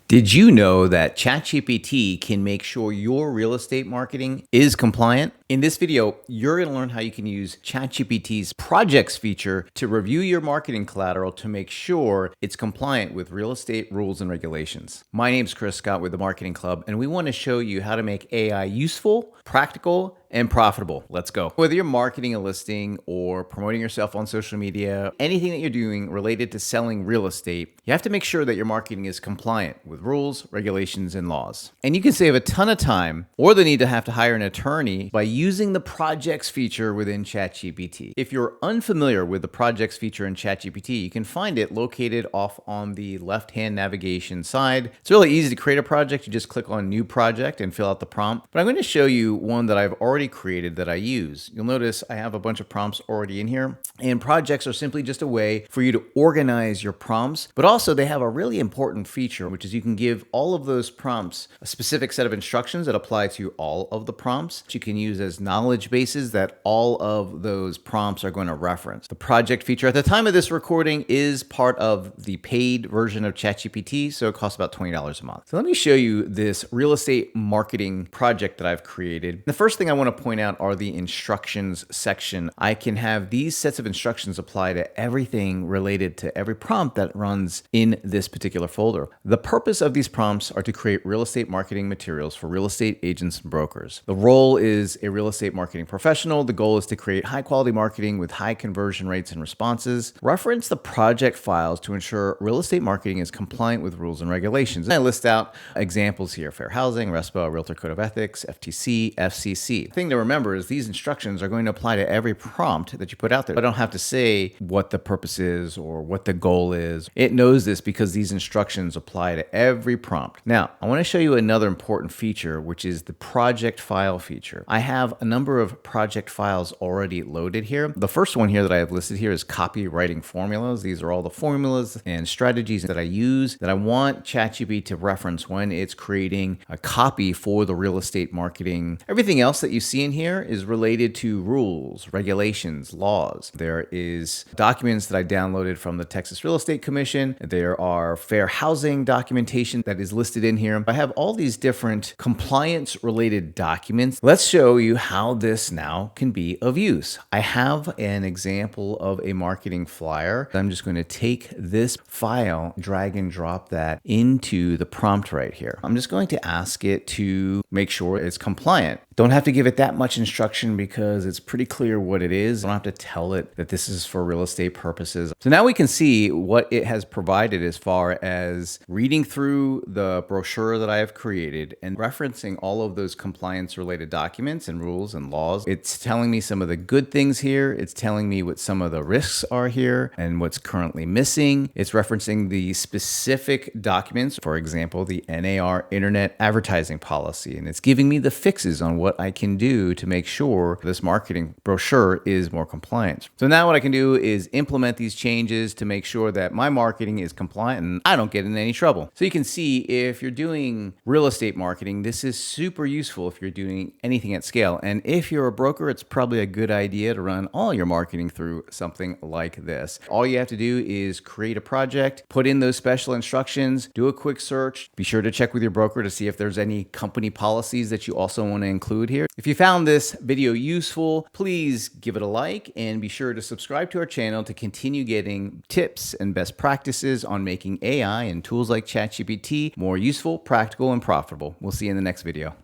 Did you know that ChatGPT can make sure your real estate marketing is compliant? In this video, you're going to learn how you can use ChatGPT's Projects feature to review your marketing collateral to make sure it's compliant with real estate rules and regulations. My name's Chris Scott with the Marketing Club, and we want to show you how to make AI useful, practical, and profitable. Let's go. Whether you're marketing a listing or promoting yourself on social media, anything that you're doing related to selling real estate, you have to make sure that your marketing is compliant with rules, regulations, and laws. And you can save a ton of time or the need to have to hire an attorney by using the Projects feature within ChatGPT. If you're unfamiliar with the Projects feature in ChatGPT, you can find it located off on the left-hand navigation side. It's really easy to create a project. You just click on New Project and fill out the prompt. But I'm going to show you one that I've already created that I use. You'll notice I have a bunch of prompts already in here, and projects are simply just a way for you to organize your prompts, but also they have a really important feature, which is you can give all of those prompts a specific set of instructions that apply to all of the prompts. You can use as knowledge bases that all of those prompts are going to reference. The project feature at the time of this recording is part of the paid version of ChatGPT, so it costs about $20 a month. So let me show you this real estate marketing project that I've created. The first thing I want to point out are the instructions section. I can have these sets of instructions apply to everything related to every prompt that runs in this particular folder. The purpose of these prompts are to create real estate marketing materials for real estate agents and brokers. The role is a real estate marketing professional. The goal is to create high quality marketing with high conversion rates and responses. Reference the project files to ensure real estate marketing is compliant with rules and regulations. And I list out examples here: fair housing, RESPA, Realtor Code of Ethics, FTC, FCC. The thing to remember is these instructions are going to apply to every prompt that you put out there. I don't have to say what the purpose is or what the goal is. It knows this because these instructions apply to every prompt. Now, I want to show you another important feature, which is the project file feature. I have a number of project files already loaded here. The first one here that I have listed here is copywriting formulas. These are all the formulas and strategies that I use that I want ChatGPT to reference when it's creating a copy for the real estate marketing. Everything else that you see in here is related to rules, regulations, laws. There is documents that I downloaded from the Texas Real Estate Commission. There are fair housing documentation that is listed in here. I have all these different compliance related documents. Let's show you how this now can be of use. I have an example of a marketing flyer. I'm just going to take this file, drag and drop that into the prompt right here. I'm just going to ask it to make sure it's compliant. Don't have to give it that much instruction because it's pretty clear what it is. I don't have to tell it that this is for real estate purposes. So now we can see what it has provided as far as reading through the brochure that I have created and referencing all of those compliance related documents and rules and laws. It's telling me some of the good things here. It's telling me what some of the risks are here and what's currently missing. It's referencing the specific documents, for example, the NAR Internet Advertising Policy, and it's giving me the fixes on what I can do to make sure this marketing brochure is more compliant. So now what I can do is implement these changes to make sure that my marketing is compliant and I don't get in any trouble. So you can see if you're doing real estate marketing, this is super useful if you're doing anything at scale. And if you're a broker, it's probably a good idea to run all your marketing through something like this. All you have to do is create a project, put in those special instructions, do a quick search. Be sure to check with your broker to see if there's any company policies that you also want to include here. If you found this video useful, please give it a like and be sure to subscribe to our channel to continue getting tips and best practices on making AI and tools like ChatGPT more useful, practical, and profitable. We'll see you in the next video.